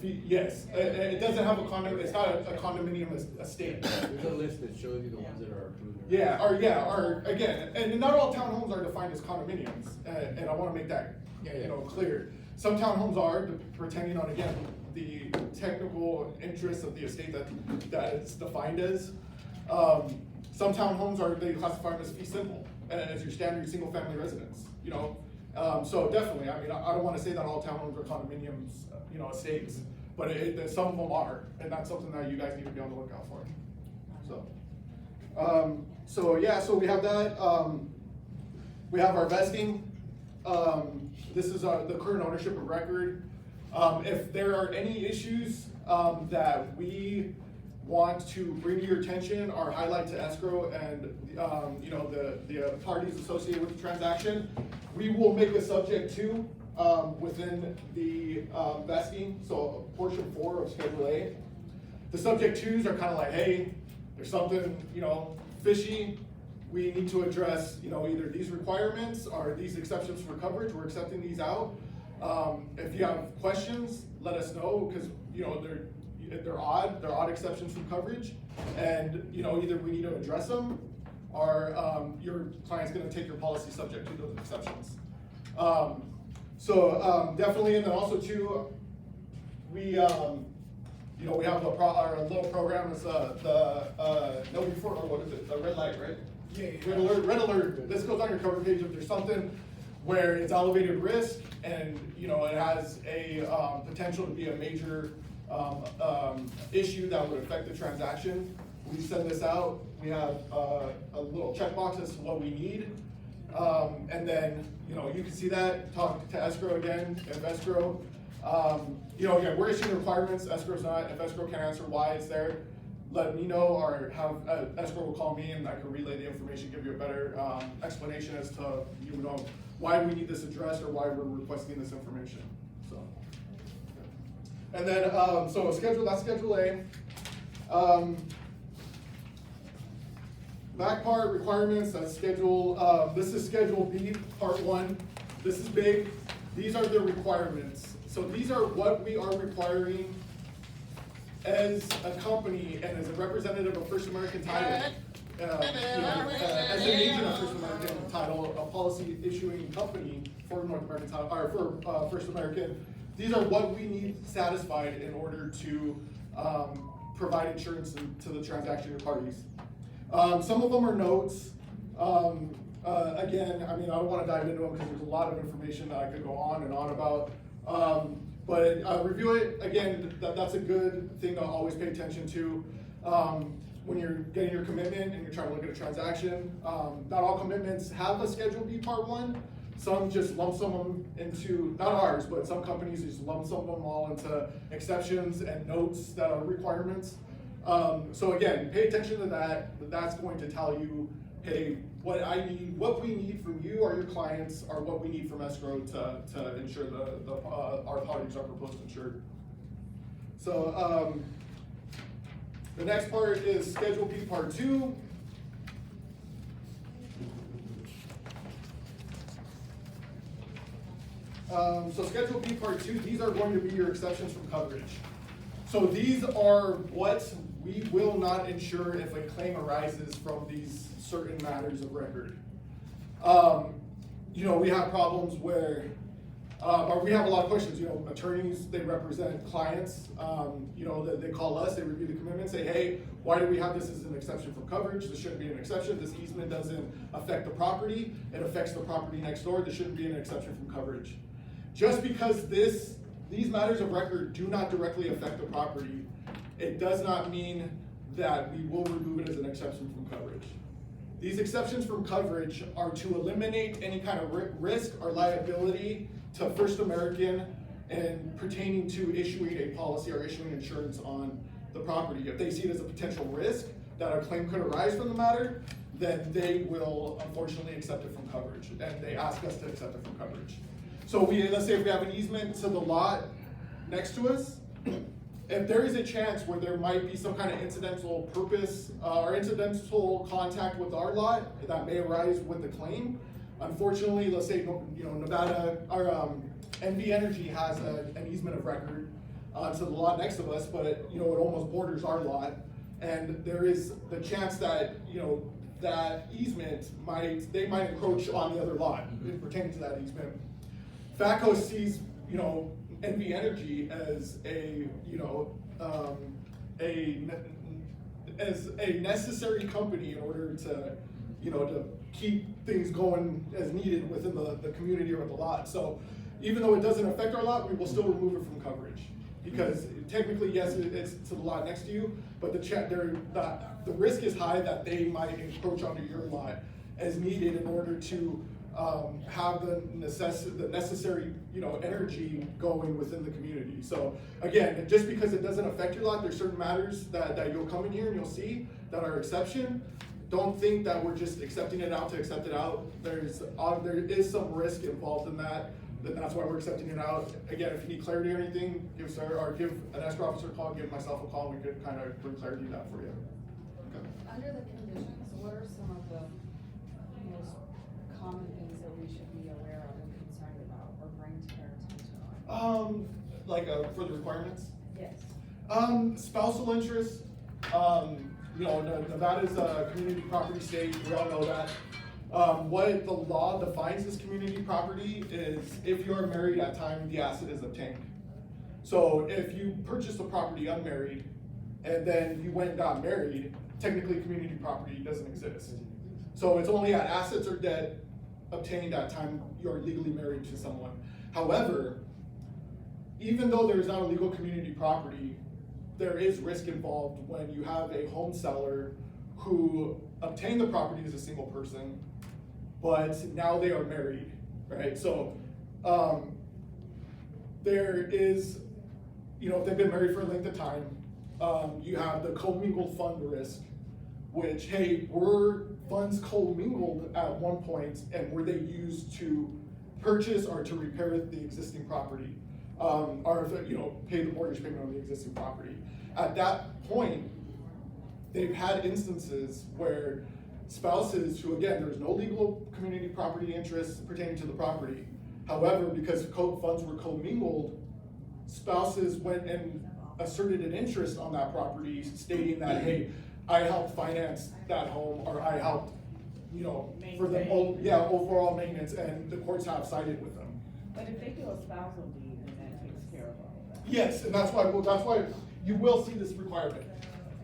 yes, it doesn't have a condominium, it's not a condominium estate.
There's a list that shows you the ones that are approved.
Or again, and not all townhomes are defined as condominiums, and I wanna make that, clear. Some townhomes are, depending on, again, the technical interests of the estate that it's defined as. Some townhomes they classify them as fee simple, as your standard single family residence, So definitely, I don't wanna say that all townhomes are condominiums, estates, but some of them are, and that's something that you guys need to be on the lookout for, so we have that, we have our vesting. This is the current ownership of record. If there are any issues that we want to bring to your attention or highlight to escrow and the parties associated with the transaction, we will make a subject to within the vesting, so portion 4 of Schedule A. The subject 2s are kind of like, hey, there's something fishy. We need to address either these requirements or these exceptions for coverage. We're accepting these out. If you have questions, let us know, because they're odd exceptions from coverage, and either we need to address them or your client's going to take your policy subject to those exceptions. Definitely, and then also too, we we have our little program. It's no before, or what is it? The red light, right?
Yeah.
Red alert. This goes on your cover page if there's something where it's elevated risk and it has a potential to be a major issue that would affect the transaction. We send this out. We have a little checkbox as to what we need, and then you can see that. Talk to escrow again. If escrow, again, we're issuing requirements. Escrow's not. If escrow can't answer why it's there, let me know, or have escrow will call me and I can relay the information, give you a better explanation as to why we need this addressed or why we're requesting this information. So, and then that's Schedule A. Back part requirements, that's Schedule. This is Schedule B, Part 1. This is big. These are the requirements. So these are what we are requiring as a company and as a representative of First American Title, as an agent of First American Title, a policy issuing company for North American Title, or for First American. These are what we need satisfied in order to provide insurance to the transaction parties. Some of them are notes. Again, I don't want to dive into them because there's a lot of information that I could go on and on about. But review it, again, that's a good thing to always pay attention to. When you're getting your commitment and you're trying to look at a transaction, not all commitments have a Schedule B Part 1. Some just lump sum them into, not ours, but some companies just lump sum them all into exceptions and notes that are requirements. So again, pay attention to that. That's going to tell you, hey, what we need from you or your clients are what we need from escrow to ensure our parties are proposed insured. So the next part is Schedule B Part 2. So Schedule B Part 2, these are going to be your exceptions from coverage. So these are what we will not insure if a claim arises from these certain matters of record. You know, we have problems where, or we have a lot of questions. You know, attorneys, they represent clients. You know, they call us, they review the commitment, say, hey, why do we have this as an exception from coverage? This shouldn't be an exception. This easement doesn't affect the property. It affects the property next door. This shouldn't be an exception from coverage. Just because these matters of record do not directly affect the property, it does not mean that we will remove it as an exception from coverage. These exceptions from coverage are to eliminate any kind of risk or liability to First American and pertaining to issuing a policy or issuing insurance on the property. If they see it as a potential risk that a claim could arise from the matter, then they will unfortunately accept it from coverage, and they ask us to accept it from coverage. So let's say if we have an easement to the lot next to us, if there is a chance where there might be some kind of incidental purpose or incidental contact with our lot that may arise with the claim, unfortunately, let's say, you know, Nevada or NV Energy has an easement of record to the lot next to us, but you know, it almost borders our lot, and there is the chance that, you know, that easement might encroach on the other lot pertaining to that easement. FACO sees, you know, NV Energy as a, you know, as a necessary company in order to, you know, to keep things going as needed within the community or the lot. So even though it doesn't affect our lot, we will still remove it from coverage. Because technically, yes, it's to the lot next to you, but the risk is high that they might encroach onto your lot as needed in order to have the necessary, you know, energy going within the community. So again, just because it doesn't affect your lot, there's certain matters that you'll come in here and you'll see that are exception. Don't think that we're just accepting it out to accept it out. There is some risk involved in that. That's why we're accepting it out. Again, if you need clarity or anything, give an escrow officer a call, give myself a call, and we could kind of bring clarity to that for you. Okay.
Under the conditions, what are some of the most common things that we should be aware of and concerned about or bring to their attention?
Like for the requirements?
Yes.
Spousal interest. You know, Nevada's a community property state. We all know that. What the law defines as community property is if you are married at time the asset is obtained. So if you purchased the property unmarried and then you went and got married, technically community property doesn't exist. So it's only at assets or debt obtained at time you're legally married to someone. However, even though there is not a legal community property, there is risk involved when you have a home seller who obtained the property as a single person, but now they are married, right? So there is, you know, if they've been married for a length of time, you have the commingled fund risk, which, hey, were funds commingled at one point and were they used to purchase or to repair the existing property? Or if, you know, pay the mortgage payment on the existing property. At that point, they've had instances where spouses who, again, there's no legal community property interest pertaining to the property. However, because funds were commingled, spouses went and asserted an interest on that property, stating that, hey, I helped finance that home, or I helped, you know, for the overall maintenance, and the courts have sided with them.
But if they do a spousal deed, then that takes care of all of that.
Yes, and that's why you will see this requirement.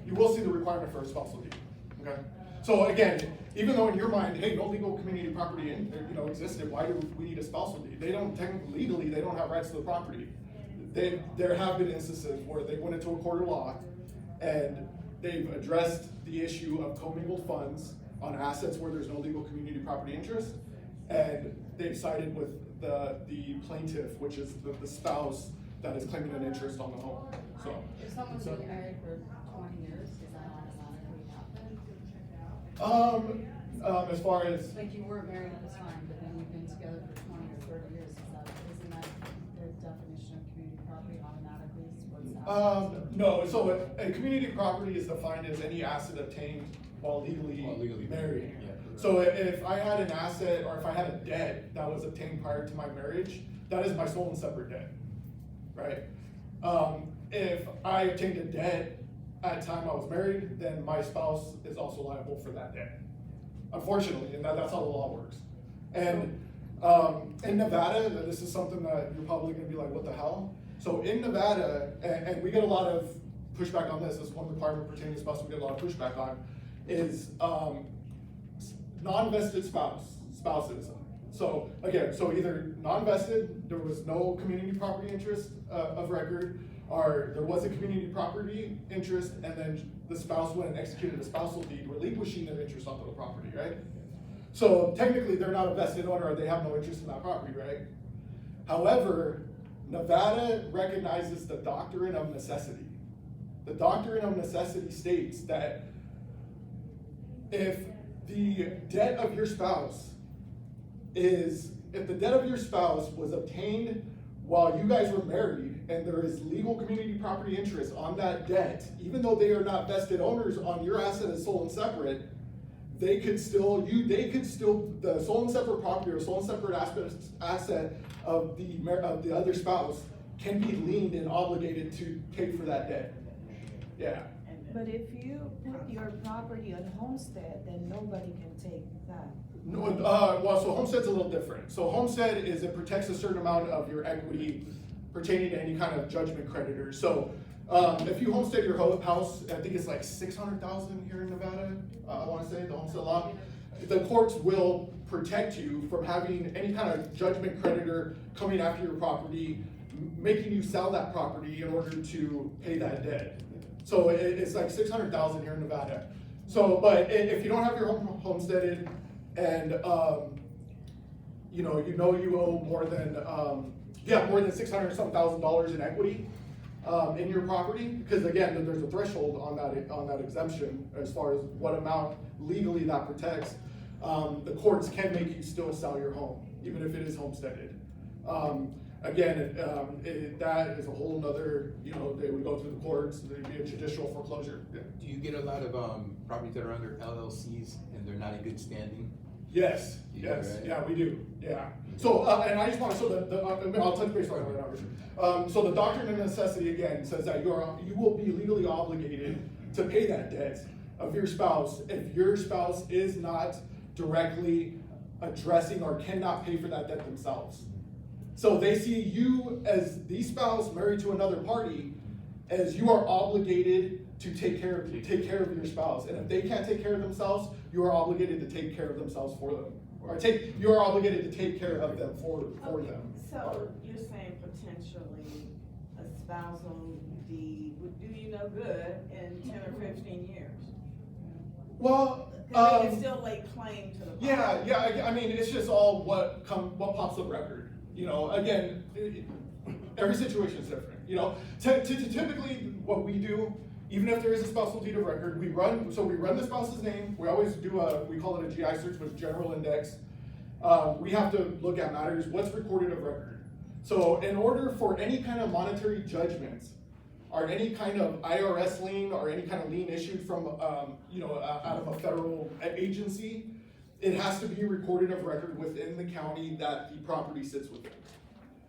You will see the requirement for a spousal deed. Okay. So again, even though in your mind, hey, no legal community property existed, why do we need a spousal deed? They don't technically, legally, they don't have rights to the property. There have been instances where they went into a court of law and they've addressed the issue of commingled funds on assets where there's no legal community property interest, and they've sided with the plaintiff, which is the spouse that is claiming an interest on the home. So
if someone's been married for 20 years, does that automatically happen?
as far as,
Like you weren't married at the time, but then you've been together for 20 or 30 years, isn't that the definition of community property automatically?
no, so a community property is defined as any asset obtained while legally married.
Yeah.
So if I had an asset or if I had a debt that was obtained prior to my marriage, that is my sole and separate debt, right? If I obtained a debt at the time I was married, then my spouse is also liable for that debt. Unfortunately, and that's how the law works. And in Nevada, this is something that you're probably gonna be like, what the hell? So in Nevada, and we get a lot of pushback on this, one requirement pertaining to spouse we get a lot of pushback on, is non-vested spouses. So again, so either non-vested, there was no community property interest of record, or there was a community property interest, and then the spouse went and executed a spousal deed relinquishing their interest onto the property, right? So technically, they're not a vested owner, or they have no interest in that property, right? However, Nevada recognizes the doctrine of necessity. The doctrine of necessity states that if the debt of your spouse was obtained while you guys were married and there is legal community property interest on that debt, even though they are not vested owners on your asset as sole and separate, the sole and separate property or sole and separate asset of the other spouse can be liened and obligated to pay for that debt. Yeah.
But if you put your property on homestead, then nobody can take that.
No, well, so homestead's a little different. So homestead it protects a certain amount of your equity pertaining to any kind of judgment creditor. So if you homestead your house, I think it's like $600,000 here in Nevada. I want to say the homestead law. The courts will protect you from having any kind of judgment creditor coming after your property, making you sell that property in order to pay that debt. So it's like $600,000 here in Nevada. So, but if you don't have your home homesteaded, and you owe more than $600,000 in equity in your property, because again, there's a threshold on that exemption as far as what amount legally that protects. The courts can make you still sell your home, even if it is homesteaded. Again, that is a whole nother, they would go through the courts, there'd be a judicial foreclosure. Yeah.
Do you get a lot of properties that are under LLCs and they're not in good standing?
Yes,
Yeah, right?
yeah, we do, yeah. So, and I just want to, I'll touch base on it right now. So the doctrine of necessity, again, says that you will be legally obligated to pay that debt of your spouse if your spouse is not directly addressing or cannot pay for that debt themselves. So they see you as the spouse married to another party, as you are obligated to take care of your spouse. And if they can't take care of themselves, you are obligated to take care of themselves for them. Or you are obligated to take care of them for them.
So you're saying potentially a spousal deed would do you no good in 10 or 15 years?
Well,
Because they can still lay claim to the property.
Yeah, I mean, it's just all what pops up record. Again, every situation is different. Typically what we do, even if there is a spousal deed of record, we run the spouse's name. We always do we call it a GI search, which is general index. We have to look at matters, what's recorded of record. So in order for any kind of monetary judgments, or any kind of IRS lien, or any kind of lien issued from, out of a federal agency, it has to be recorded of record within the county that the property sits within.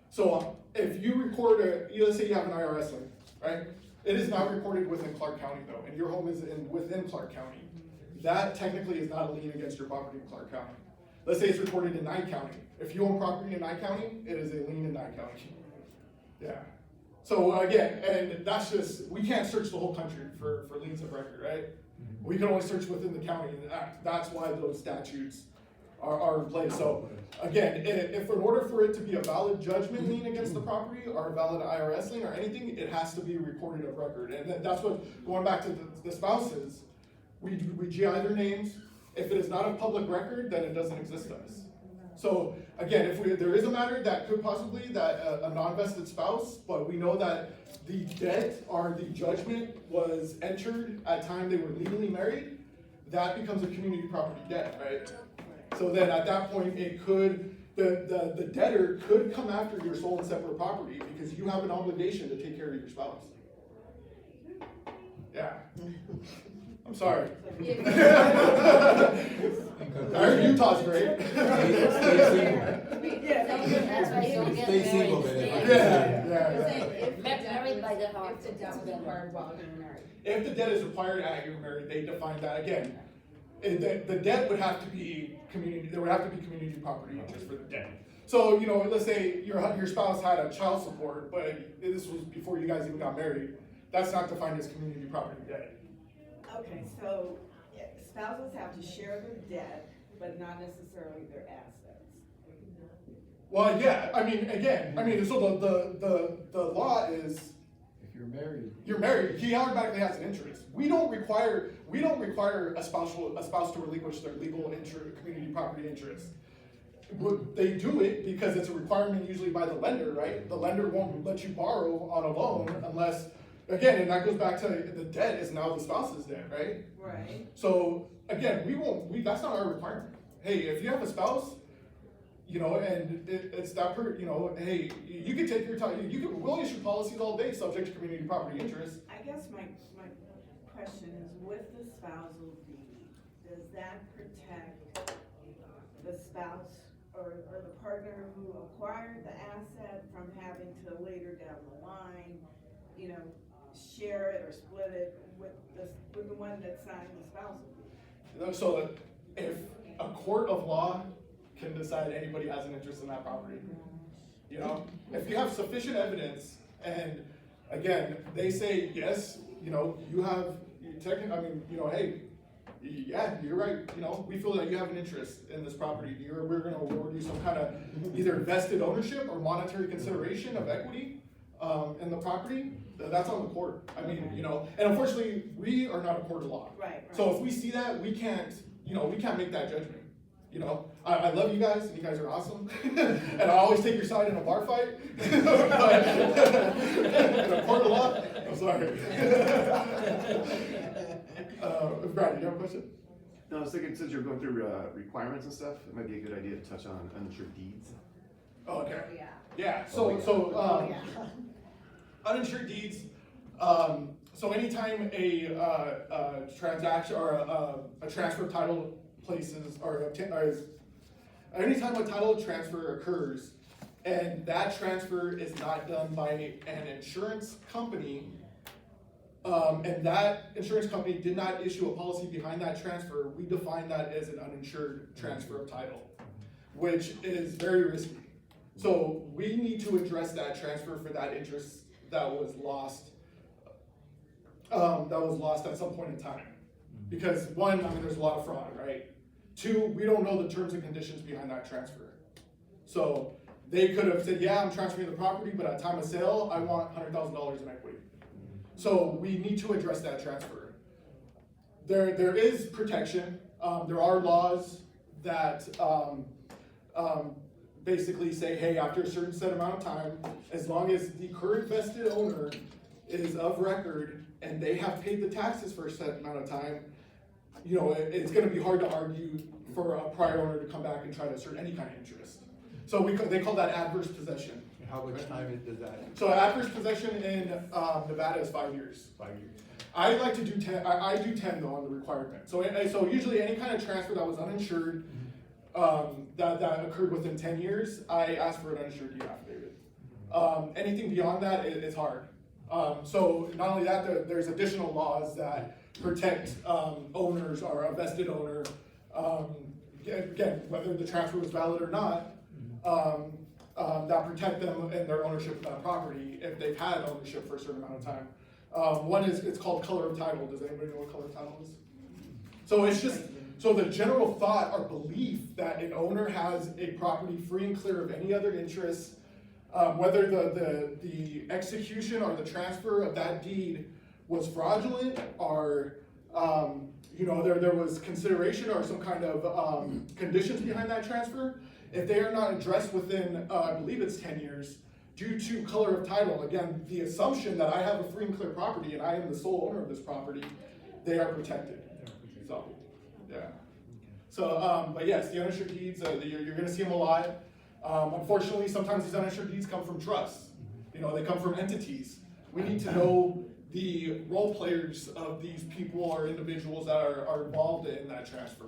So if you record let's say you have an IRS lien, right? It is not recorded within Clark County though, and your home is within Clark County. That technically is not a lien against your property in Clark County. Let's say it's recorded in Nye County. If you own property in Nye County, it is a lien in Nye County. Yeah. So again, and that's just, we can't search the whole country for liens of record, right? We can only search within the county, and that's why those statutes are in place. So again, if in order for it to be a valid judgment lien against the property, or a valid IRS lien or anything, it has to be recorded of record. And that's what, going back to the spouses, we GI their names. If it is not a public record, then it doesn't exist to us. So again, if there is a matter that could possibly, a non-vested spouse, but we know that the debt or the judgment was entered at time they were legally married, that becomes a community property debt, right? So then at that point, it could, the debtor could come after your sole and separate property because you have an obligation to take care of your spouse. Yeah. I'm sorry. I heard Utah's great.
Stay single, man.
Married by the heart. If the debt was required while you were married.
If the debt is required at your marriage, they define that again. The debt would have to be community. There would have to be community property interest for the debt. So let's say your spouse had a child support, but this was before you guys even got married. That's not defined as community property debt.
Okay, so spouses have to share their debt, but not necessarily their assets.
Well, yeah. So the law is.
You're married.
You're married. He automatically has an interest. We don't require a spouse to relinquish their legal community property interest. They do it because it's a requirement usually by the lender, right? The lender won't let you borrow on a loan unless, again, and that goes back to the debt is now the spouse's debt, right?
Right.
So again, that's not our requirement. Hey, if you have a spouse, and it's that hey, you can take your time. We'll issue policies all day subject to community property interest.
I guess my question is, with the spousal deed, does that protect the spouse or the partner who acquired the asset from having to later down the line, share it or split it with the one that signed the spousal deed?
So if a court of law can decide anybody has an interest in that property. If you have sufficient evidence, and again, they say, yes, you have, hey, yeah, you're right, we feel that you have an interest in this property. We're gonna award you some kind of either vested ownership or monetary consideration of equity in the property. That's on the court. And unfortunately, we are not a court of law.
Right.
So if we see that, we can't make that judgment. I love you guys, and you guys are awesome. And I always take your side in a bar fight. But in a court of law, I'm sorry. Brad, do you have a question?
No, I was thinking since you're going through requirements and stuff, it might be a good idea to touch on uninsured deeds.
Oh, okay.
Oh, yeah.
Yeah. Uninsured deeds. So anytime a transaction or a transfer of title places or anytime a title transfer occurs and that transfer is not done by an insurance company, and that insurance company did not issue a policy behind that transfer, we define that as an uninsured transfer of title, which is very risky. So we need to address that transfer for that interest that was lost at some point in time. Because one, there's a lot of fraud, right? Two, we don't know the terms and conditions behind that transfer. So they could have said, yeah, I'm transferring the property, but at time of sale, I want $100,000 in equity. So we need to address that transfer. There is protection. There are laws that basically say, hey, after a certain set amount of time, as long as the current vested owner is of record and they have paid the taxes for a set amount of time, it's going to be hard to argue for a prior owner to come back and try to assert any kind of interest. So they call that adverse possession.
How much time does that?
So adverse possession in Nevada is 5 years. 5 years. I like to do 10. I do 10 though on the requirement. So usually any kind of transfer that was uninsured, that occurred within 10 years, I ask for an uninsured deed affidavit. Anything beyond that is hard. So not only that, there's additional laws that protect owners or a vested owner. Again, whether the transfer was valid or not, that protect them and their ownership of that property if they've had ownership for a certain amount of time. One is, it's called color of title. Does anybody know what color of title is? So it's just, so the general thought or belief that an owner has a property free and clear of any other interests, whether the execution or the transfer of that deed was fraudulent or there was consideration or some kind of conditions behind that transfer, if they are not addressed within, I believe it's 10 years, due to color of title, again, the assumption that I have a free and clear property and I am the sole owner of this property, they are protected. So. Yeah. So, but yes, the uninsured deeds, you're gonna see them a lot. Unfortunately, sometimes these uninsured deeds come from trusts. You know, they come from entities. We need to know the role players of these people or individuals that are involved in that transfer.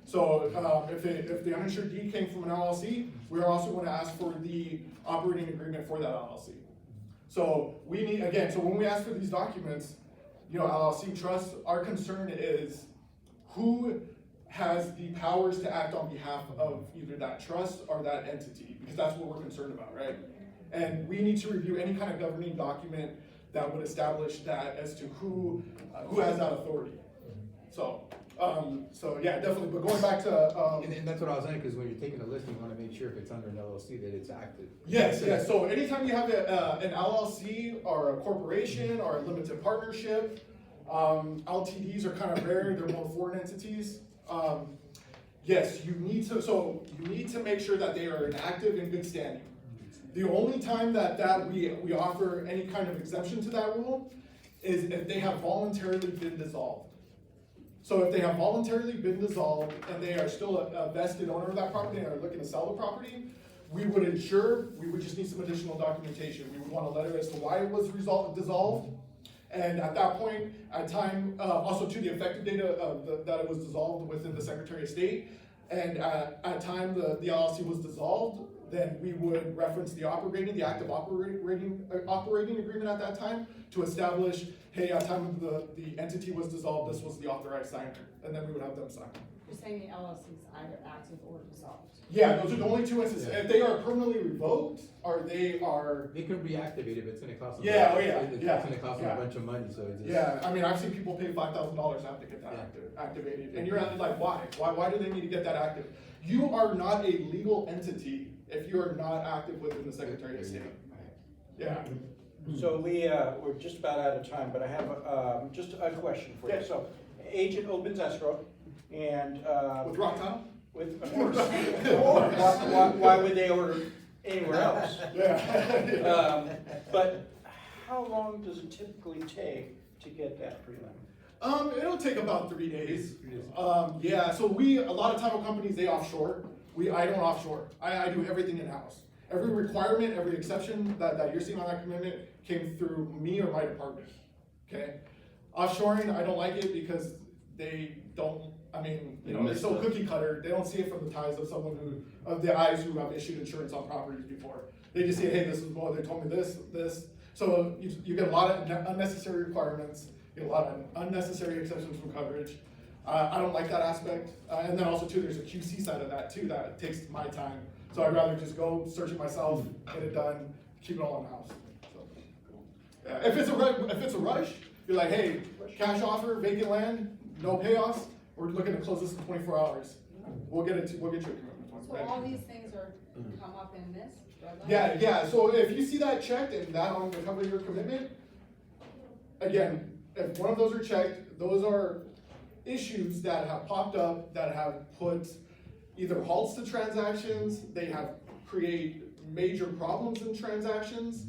So if the uninsured deed came from an LLC, we're also going to ask for the operating agreement for that LLC. So we need, again, so when we ask for these documents, you know, LLC trusts, our concern is who has the powers to act on behalf of either that trust or that entity, because that's what we're concerned about, right? And we need to review any kind of governing document that would establish that as to who has that authority. So yeah, definitely. But going back to
and that's what I was saying, because when you're taking a list, you want to make sure if it's under an LLC that it's active.
Yes, yes. So anytime you have an LLC or a corporation or a limited partnership, LTDs are kind of rare. They're more foreign entities. Yes, you need to make sure that they are inactive in good standing. The only time that we offer any kind of exemption to that rule is if they have voluntarily been dissolved. So if they have voluntarily been dissolved and they are still a vested owner of that property and are looking to sell the property, we would just need some additional documentation. We would want a letter as to why it was dissolved. And at that point, at time, also to the effective date of that it was dissolved within the Secretary of State. And at time the LLC was dissolved, then we would reference the active operating agreement at that time to establish, hey, at time the entity was dissolved, this was the authorized signer, and then we would have them sign.
You're saying the LLC is either active or dissolved?
Yeah, those are the only two instances. If they are permanently revoked, or they can
reactivate if it's gonna cost them.
Yeah,
It's gonna cost them a bunch of money, so it's just.
Yeah, I mean, I've seen people pay $5,000 to have to get that activated, and you're like, why? Why do they need to get that active? You are not a legal entity if you are not active within the Secretary of State. Yeah.
So we're just about out of time, but I have just a question for you. So, agent opens escrow, and
with ROC Tile?
Of course. Why would they order anywhere else?
Yeah.
But how long does it typically take to get that prelim?
It'll take about 3 days. Yeah, so a lot of title companies, they offshore. I don't offshore. I do everything in-house. Every requirement, every exception that you're seeing on that commitment came through me or my department, okay? Offshoring, I don't like it because they don't, they're so cookie cutter. They don't see it from the ties of the eyes who have issued insurance on properties before. They just say, hey, this is what they told me this. So you get a lot of unnecessary requirements, you get a lot of unnecessary exceptions from coverage. I don't like that aspect. And then also too, there's a QC side of that too that takes my time. So I'd rather just go search it myself, get it done, keep it all in the house. So, yeah. If it's a rush, you're like, hey, cash offer, vacant land, no payoffs. We're looking to close this in 24 hours. We'll get you a commitment.
So all these things are come up in this?
Yeah. So if you see that checked and that on the cover of your commitment, again, if one of those are checked, those are issues that have popped up that have put either halts to transactions, they have created major problems in transactions.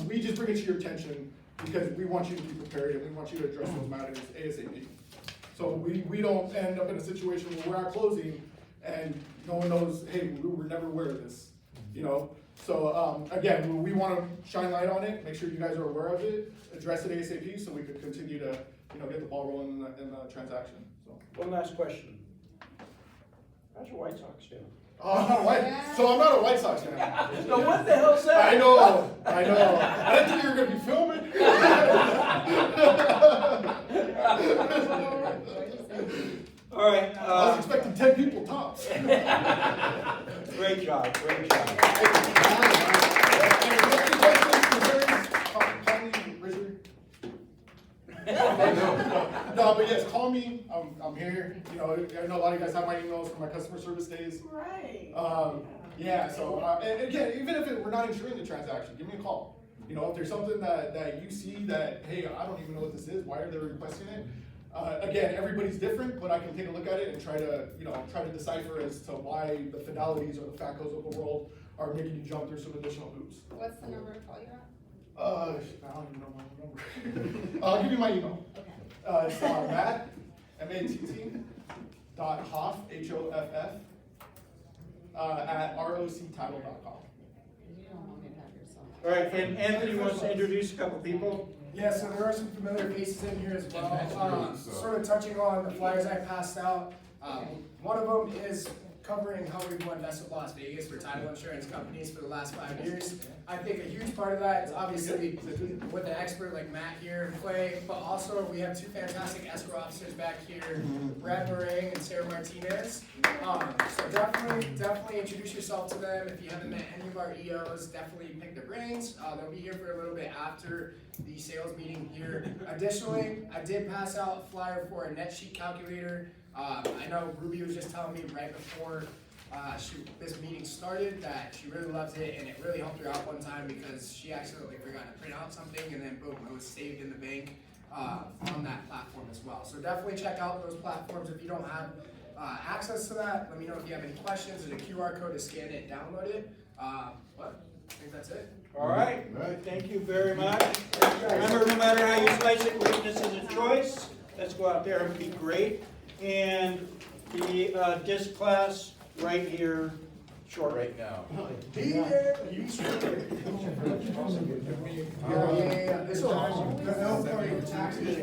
We just bring it to your attention because we want you to be prepared and we want you to address those matters ASAP. So we don't end up in a situation where we're at closing and no one knows, hey, we were never aware of this, you know? So again, we want to shine light on it, make sure you guys are aware of it, address it ASAP so we could continue to get the ball rolling in the transaction. So.
One last question. How's your White Sox doing?
So I'm not a White Sox fan.
So what the hell's that?
I know. I didn't think you were going to be filming.
All right.
I was expecting 10 people tops.
Great job.
No, but yes, call me. I'm here. I know a lot of you guys have my emails from my customer service days.
Right.
Yeah. So and again, even if we're not insuring the transaction, give me a call. If there's something that you see that, hey, I don't even know what this is. Why are they requesting it? Again, everybody's different, but I can take a look at it and try to decipher as to why the Fidelities or the FACOs of the world are making you jump through some additional hoops.
What's the number to call you at?
I don't even know my number. I'll give you my email.
Okay.
It's Matt matt.hoff, H-O-F-F, at roctitle.com.
You don't want me to have yourself.
All right, and Anthony wants to introduce a couple people.
Yeah, so there are some familiar faces in here as well. Sort of touching on the flyers I passed out. One of them is covering how we've won Best of Las Vegas for title insurance companies for the last 5 years. I think a huge part of that is obviously with an expert like Matt here in play, but also we have two fantastic escrow officers back here, Brad Meringue and Sarah Martinez. So definitely introduce yourself to them. If you haven't met any of our EOs, definitely pick their brains. They'll be here for a little bit after the sales meeting here. Additionally, I did pass out a flyer for a net sheet calculator. I know Ruby was just telling me right before this meeting started that she really loves it, and it really helped her out one time because she accidentally forgot to print out something, and then boom, it was saved in the bank on that platform as well. So definitely check out those platforms. If you don't have access to that, let me know if you have any questions. There's a QR code to scan it, download it. But I think that's it.
All right, thank you very much. Remember, no matter how you slice it, greatness is a choice. Let's go out there and be great. And the disc class right here, short right now.
Be there, you should. Yeah. This will taxes.